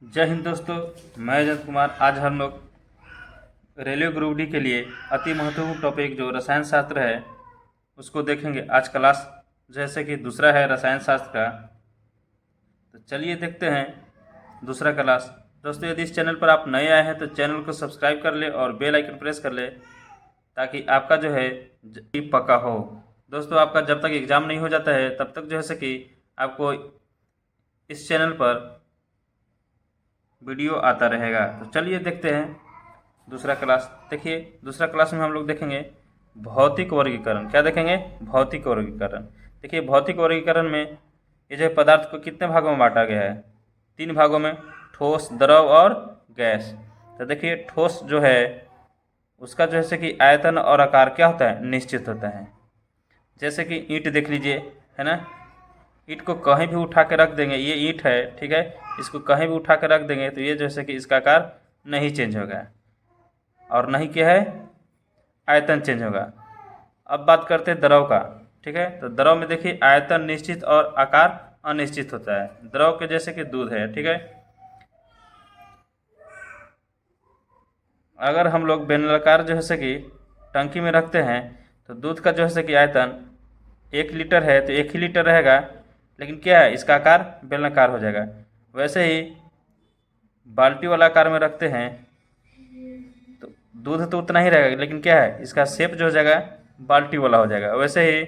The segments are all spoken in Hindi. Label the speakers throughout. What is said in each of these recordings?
Speaker 1: जय हिंद दोस्तों। मैं अजय कुमार। आज हम लोग रेलवे ग्रुप डी के लिए अति महत्वपूर्ण टॉपिक जो रसायन शास्त्र है उसको देखेंगे। आज क्लास जैसे कि दूसरा है रसायन शास्त्र का, तो चलिए देखते हैं दूसरा क्लास। दोस्तों, यदि इस चैनल पर आप नए आए हैं तो चैनल को सब्सक्राइब कर ले और बेल आइकन प्रेस कर ले ताकि आपका जो है पक्का हो। दोस्तों, आपका जब तक एग्ज़ाम नहीं हो जाता है तब तक जो है कि आपको इस चैनल पर वीडियो आता रहेगा। तो चलिए देखते हैं दूसरा क्लास। देखिए, दूसरा क्लास में हम लोग देखेंगे भौतिक वर्गीकरण। क्या देखेंगे? भौतिक वर्गीकरण। देखिए, भौतिक वर्गीकरण में ये जो पदार्थ को कितने भागों में बांटा गया है? 3 भागों में, ठोस, द्रव और गैस। तो देखिए, ठोस जो है उसका जो है कि आयतन और आकार क्या होता है? निश्चित होता है। जैसे कि ईंट देख लीजिए, है ना। ईंट को कहीं भी उठा के रख देंगे, ये ईंट है, ठीक है, इसको कहीं भी उठा के रख देंगे तो ये जैसे कि इसका आकार नहीं चेंज होगा और नहीं क्या है, आयतन चेंज होगा। अब बात करते हैं द्रव का, ठीक है। तो द्रव में देखिए आयतन निश्चित और आकार अनिश्चित होता है। द्रव के जैसे कि दूध है, ठीक है। अगर हम लोग बेलनाकार जो है कि टंकी में रखते हैं तो दूध का जो है कि आयतन 1 लीटर है तो 1 ही लीटर रहेगा, लेकिन क्या है, इसका आकार बेलनाकार हो जाएगा। वैसे ही बाल्टी वाला आकार में रखते हैं तो दूध तो उतना ही रहेगा, लेकिन क्या है, इसका शेप जो हो जाएगा बाल्टी वाला हो जाएगा। वैसे ही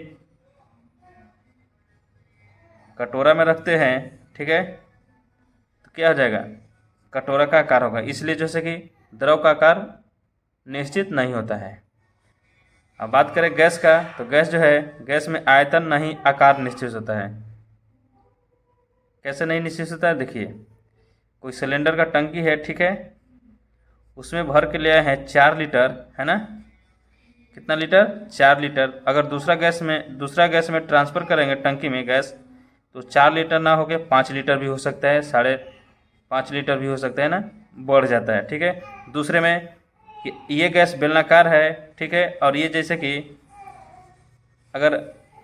Speaker 1: कटोरा में रखते हैं, ठीक है, तो क्या हो जाएगा, कटोरा का आकार होगा। इसलिए जैसे कि द्रव का आकार निश्चित नहीं होता है। अब बात करें गैस का, तो गैस जो है, गैस में आयतन नहीं आकार निश्चित होता है। कैसे नहीं निश्चित होता है? देखिए, कोई सिलेंडर का टंकी है, ठीक है, उसमें भर के ले आए हैं 4 लीटर, है ना। कितना लीटर? 4 लीटर। अगर दूसरा गैस में ट्रांसफ़र करेंगे टंकी में गैस, तो 4 लीटर ना होके 5 लीटर भी हो सकता है, 5.5 लीटर भी हो सकता है ना, बढ़ जाता है, ठीक है। दूसरे में ये गैस बेलनाकार है, ठीक है, और ये जैसे कि अगर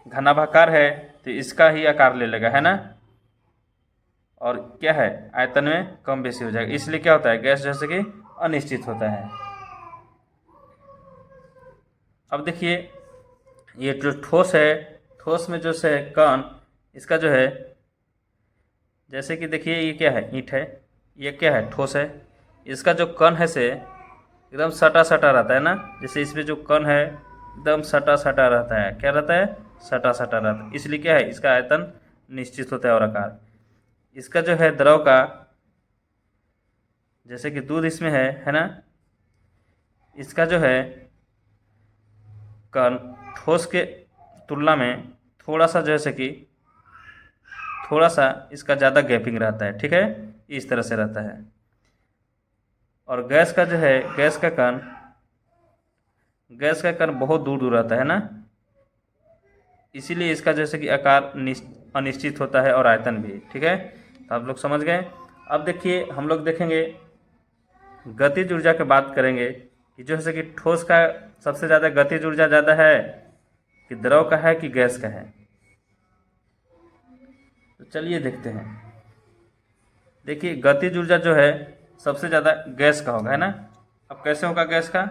Speaker 1: घनाभाकार है तो इसका ही आकार ले लेगा, है ना, और क्या है, आयतन में कम बेसी हो जाएगा। इसलिए क्या होता है, गैस जैसे कि अनिश्चित होता है। अब देखिए, ये जो ठोस है, ठोस में जो है कण, इसका जो है, जैसे कि देखिए ये क्या है, ईंट है, ये क्या है, ठोस है। इसका जो कण है से एकदम सटा सटा रहता है ना। जैसे इसमें जो कण है एकदम सटा सटा रहता है। क्या रहता है? सटा सटा रहता है। इसलिए क्या है, इसका आयतन निश्चित होता है और आकार। इसका जो है द्रव का, जैसे कि दूध इसमें है ना, इसका जो है कण ठोस के तुलना में थोड़ा सा जैसे कि थोड़ा सा इसका ज़्यादा गैपिंग रहता है, ठीक है, इस तरह से रहता है। और गैस का जो है, गैस का कण बहुत दूर दूर रहता है ना, इसीलिए इसका जैसे कि आकार अनिश्चित होता है और आयतन भी, ठीक है। तो आप लोग समझ गए। अब देखिए, हम लोग देखेंगे गतिज ऊर्जा की बात करेंगे कि जो है कि ठोस का सबसे ज़्यादा गतिज ऊर्जा ज़्यादा है कि द्रव का है कि गैस का है। तो चलिए देखते हैं। देखिए, गतिज ऊर्जा जो है सबसे ज़्यादा गैस का होगा, है ना। अब कैसे होगा गैस का?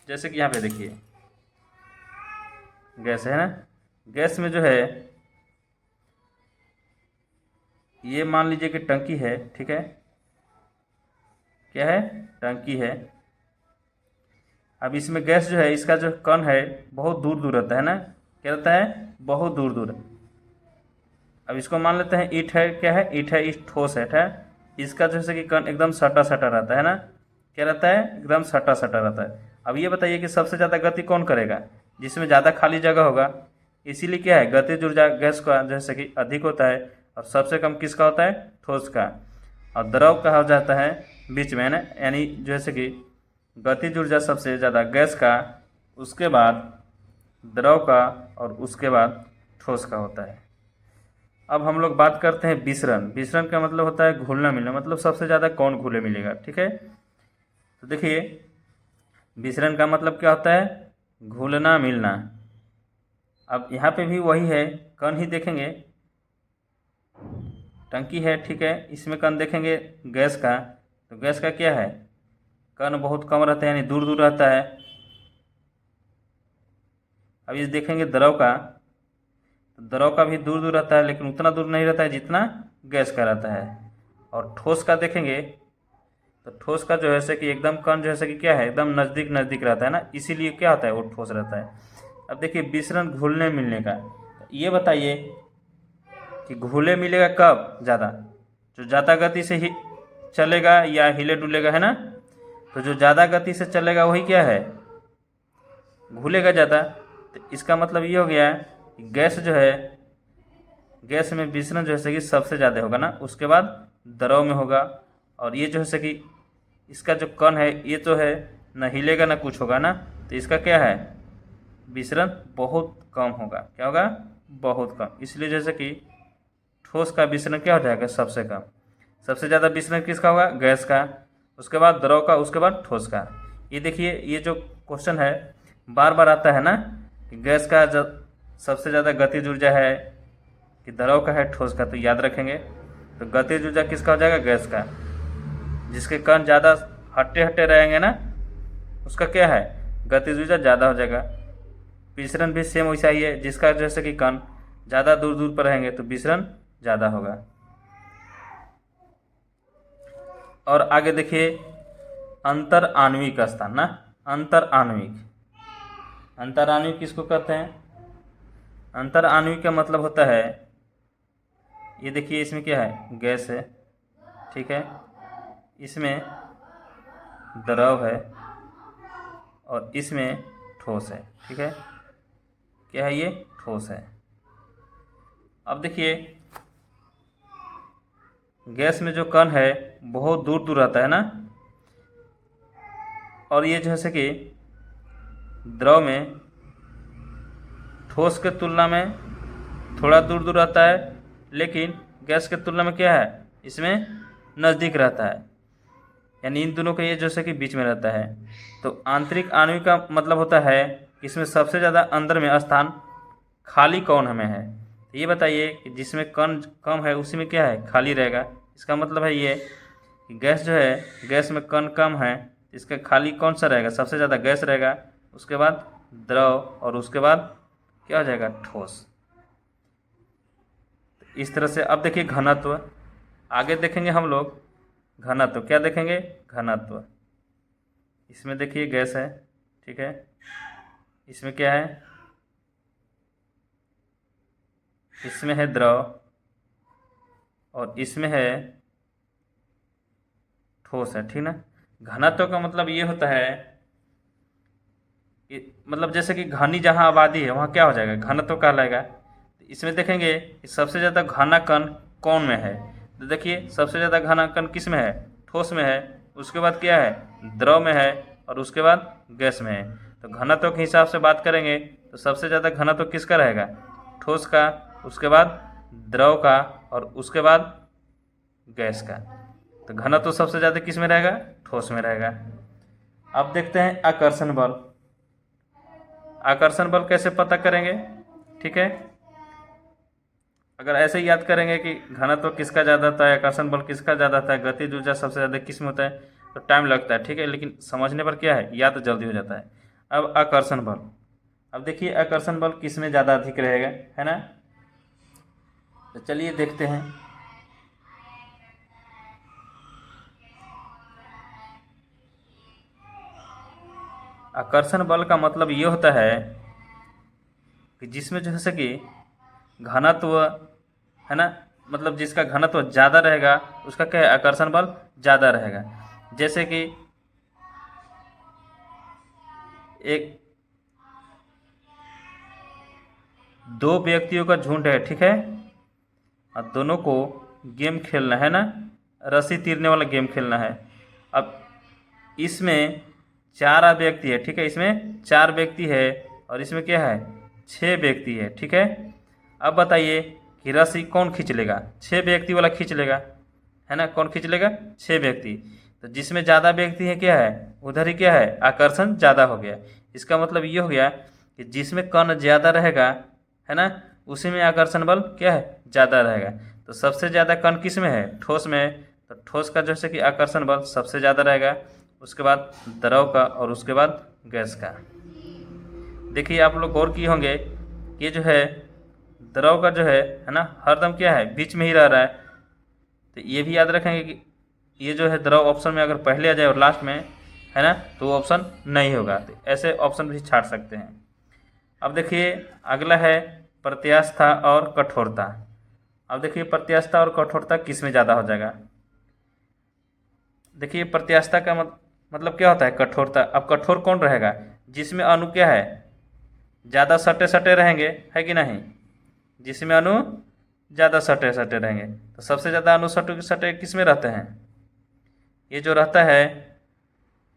Speaker 1: जैसे कि यहाँ पे देखिए गैस है ना, गैस में जो है, ये मान लीजिए कि टंकी है, ठीक है, क्या है, टंकी है। अब इसमें गैस जो है, इसका जो कण है बहुत दूर दूर रहता है ना, क्या रहता है, बहुत दूर दूर। अब इसको मान लेते हैं ईंट है, क्या है, ईंट है, ईंट ठोस है। इसका जैसे कि कण एकदम सटा सटा रहता है ना, क्या रहता है, एकदम सटा सटा रहता है। अब ये बताइए कि सबसे ज़्यादा गति कौन करेगा? जिसमें ज़्यादा खाली जगह होगा। इसीलिए क्या है, गतिज ऊर्जा गैस का जैसे कि अधिक होता है और सबसे कम किसका होता है, ठोस का। और द्रव का हो जाता है बीच में, है ना, यानी जैसे कि गतिज ऊर्जा सबसे ज़्यादा गैस का, उसके बाद द्रव का और उसके बाद ठोस का होता है। अब हम लोग बात करते हैं विसरण। विसरण का मतलब होता है घुलना मिलना, मतलब सबसे ज़्यादा कौन घुले मिलेगा, ठीक है। तो देखिए, विसरण का मतलब क्या होता है, घुलना मिलना। अब यहाँ पे भी वही है, कण ही देखेंगे, टंकी है, ठीक है। इसमें कण देखेंगे गैस का, तो गैस का क्या है, कण बहुत कम रहता है, यानी दूर दूर रहता है। अब ये देखेंगे द्रव का, तो द्रव का भी दूर दूर रहता है, लेकिन उतना दूर नहीं रहता है जितना गैस का रहता है। और ठोस का देखेंगे, तो ठोस का जो है से कि एकदम कण जो है से कि क्या है, एकदम नज़दीक नज़दीक रहता है ना, इसीलिए क्या होता है, वो ठोस रहता है। अब देखिए विसरण घुलने मिलने का, तो ये बताइए कि घुले मिलेगा कब ज़्यादा, जो ज़्यादा गति से ही चलेगा या हिले डुलेगा, है ना। तो जो ज़्यादा गति से चलेगा वही क्या है, घुलेगा ज़्यादा। तो इसका मतलब ये हो गया कि गैस जो है, गैस में विसरण जो है कि सबसे ज़्यादा होगा ना, उसके बाद द्रव में होगा। और ये जो है कि इसका जो कण है ये तो है न हिलेगा ना कुछ होगा ना, तो इसका क्या है, विसरण बहुत कम होगा। क्या होगा, बहुत कम। इसलिए जैसे कि ठोस का विसरण क्या हो जाएगा, सबसे कम। सबसे ज़्यादा विसरण किसका होगा, गैस का, उसके बाद द्रव का, उसके बाद ठोस का। ये देखिए ये जो क्वेश्चन है बार बार आता है ना, कि गैस का सबसे ज़्यादा गतिज ऊर्जा है कि द्रव का है, ठोस का, तो याद रखेंगे। तो गतिज ऊर्जा किसका हो जाएगा, गैस का। जिसके कण ज़्यादा हटे हटे रहेंगे ना, उसका क्या है, गतिज ऊर्जा ज़्यादा हो जाएगा। विसरण भी सेम वैसा ही है, जिसका जैसे कि कण ज़्यादा दूर दूर पर रहेंगे तो विसरण ज़्यादा होगा। और आगे देखिए अंतर आणविक स्थान ना, अंतर आणविक, अंतर आणविक किसको कहते हैं, अंतर आणविक का मतलब होता है, ये देखिए इसमें क्या है, गैस है, ठीक है, इसमें द्रव है और इसमें ठोस है, ठीक है। क्या है, ये ठोस है। अब देखिए गैस में जो कण है बहुत दूर दूर रहता है ना, और ये जैसे कि द्रव में ठोस के तुलना में थोड़ा दूर दूर रहता है, लेकिन गैस के तुलना में क्या है, इसमें नज़दीक रहता है, यानी इन दोनों का ये जैसे कि बीच में रहता है। तो आंतरिक आणविक का मतलब होता है कि इसमें सबसे ज़्यादा अंदर में स्थान खाली कौन हमें है। तो ये बताइए कि जिसमें कण कम है उसी में क्या है, खाली रहेगा। इसका मतलब है ये कि गैस जो है, गैस में कण कम है, इसका खाली कौन सा रहेगा, सबसे ज़्यादा गैस रहेगा, उसके बाद द्रव, और उसके बाद क्या हो जाएगा, ठोस। इस तरह से अब देखिए घनत्व, आगे देखेंगे हम लोग घनत्व। क्या देखेंगे, घनत्व। इसमें देखिए गैस है, ठीक है, इसमें क्या है, इसमें है द्रव और इसमें है ठोस है, ठीक ना। घनत्व का मतलब ये होता है कि मतलब जैसे कि घनी जहाँ आबादी है वहाँ क्या हो जाएगा, घनत्व कहलाएगा। इसमें देखेंगे कि सबसे ज़्यादा घना कण कौन में है, तो देखिए सबसे ज़्यादा घना कण किस में है, ठोस में है, उसके बाद क्या है, द्रव में है, और उसके बाद गैस में है। तो घनत्व के हिसाब से बात करेंगे तो सबसे ज़्यादा घनत्व किसका रहेगा, ठोस का, उसके बाद द्रव का, और उसके बाद गैस का। तो घनत्व सबसे ज़्यादा किस में रहेगा, ठोस में रहेगा। अब देखते हैं आकर्षण बल। आकर्षण बल कैसे पता करेंगे, ठीक है। अगर ऐसे ही याद करेंगे कि घनत्व किसका ज़्यादा होता है, आकर्षण बल किसका ज़्यादा होता है, गतिज ऊर्जा सबसे ज़्यादा किस में होता है, तो टाइम लगता है, ठीक है, लेकिन समझने पर क्या है, याद तो जल्दी हो जाता है। अब आकर्षण बल, अब देखिए आकर्षण बल किस में ज़्यादा अधिक रहेगा, है ना। तो चलिए देखते हैं। आकर्षण बल का मतलब ये होता है कि जिसमें जो है कि घनत्व है ना, मतलब जिसका घनत्व ज़्यादा रहेगा उसका क्या है, आकर्षण बल ज़्यादा रहेगा। जैसे कि एक दो व्यक्तियों का झुंड है, ठीक है, और दोनों को गेम खेलना है ना, रस्सी तीरने वाला गेम खेलना है। अब इसमें 4 व्यक्ति है, ठीक है, इसमें 4 व्यक्ति है और इसमें क्या है, 6 व्यक्ति है, ठीक है। अब बताइए कि रस्सी कौन खींच लेगा, 6 व्यक्ति वाला खींच लेगा, है ना, कौन खींच लेगा, 6 व्यक्ति। तो जिसमें ज़्यादा व्यक्ति है क्या है, उधर ही क्या है, आकर्षण ज़्यादा हो गया। इसका मतलब ये हो गया कि जिसमें कण ज़्यादा रहेगा, है ना, उसी में आकर्षण बल क्या है, ज़्यादा रहेगा। तो सबसे ज़्यादा कण किस में है? ठोस में है। तो ठोस का जैसे कि आकर्षण बल सबसे ज़्यादा रहेगा, उसके बाद द्रव का और उसके बाद गैस का। देखिए आप लोग गौर किए होंगे कि ये जो है द्रव का जो है ना, हरदम क्या है, बीच में ही रह रहा है। तो ये भी याद रखेंगे कि ये जो है द्रव ऑप्शन में अगर पहले आ जाए और लास्ट में है ना, तो वो ऑप्शन नहीं होगा। तो ऐसे ऑप्शन भी छाट सकते हैं। अब देखिए अगला है प्रत्यास्थता और कठोरता। अब देखिए प्रत्यास्थता और कठोरता किस में ज़्यादा हो जाएगा? देखिए प्रत्यास्थता का मतलब क्या होता है? कठोरता। अब कठोर कौन रहेगा? जिसमें अणु क्या है, ज़्यादा सटे सटे रहेंगे, है कि नहीं? जिसमें अणु ज़्यादा सटे सटे रहेंगे। तो सबसे ज़्यादा अणु सटे सटे किस में रहते हैं? ये जो रहता है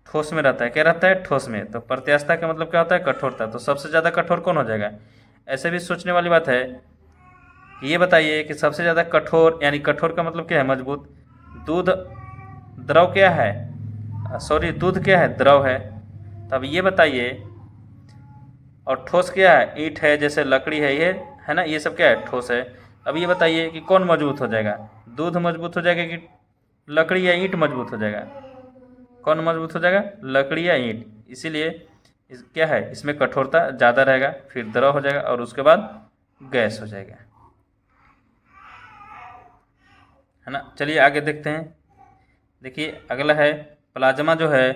Speaker 1: ठोस में रहता है। क्या रहता है? ठोस में। तो प्रत्यास्थता का मतलब क्या होता है? कठोरता। तो सबसे ज़्यादा कठोर कौन हो जाएगा? ऐसे भी सोचने वाली बात है कि ये बताइए कि सबसे ज़्यादा कठोर, यानी कठोर का मतलब क्या है? मजबूत। दूध द्रव क्या है? सॉरी, दूध क्या है? द्रव है। तब ये बताइए, और ठोस क्या है? ईंट है, जैसे लकड़ी है, ये है ना, ये सब क्या है? ठोस है। अब ये बताइए कि कौन मजबूत हो जाएगा? दूध मजबूत हो जाएगा कि लकड़ी या ईंट मजबूत हो जाएगा? कौन मजबूत हो जाएगा? लकड़ी या ईंट। इसीलिए क्या है, इसमें कठोरता ज़्यादा रहेगा, फिर द्रव हो जाएगा और उसके बाद गैस हो जाएगा, है ना। चलिए आगे देखते हैं। देखिए अगला है प्लाज्मा, जो है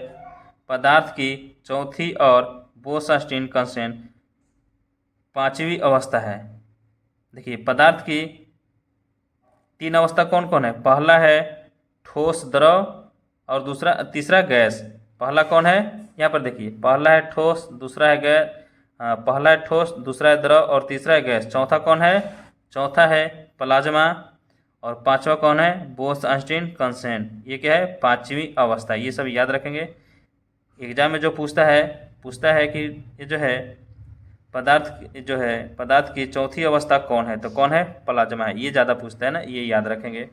Speaker 1: पदार्थ की चौथी और बोस-स्टीन कांस्टेंट पांचवी अवस्था है। देखिए पदार्थ की तीन अवस्था कौन कौन है? पहला है ठोस द्रव और दूसरा तीसरा गैस। पहला कौन है? यहाँ पर देखिए, पहला है ठोस, दूसरा है गैस, पहला है ठोस, दूसरा है द्रव और तीसरा है गैस। चौथा कौन है? चौथा है प्लाज्मा। और पांचवा कौन है? बोस-स्टीन कांस्टेंट। ये क्या है? पांचवी अवस्था। ये सब याद रखेंगे। एग्जाम में जो पूछता है कि ये जो है पदार्थ की चौथी अवस्था कौन है? तो कौन है? प्लाज्मा है। ये ज़्यादा पूछता है ना, ये याद रखेंगे।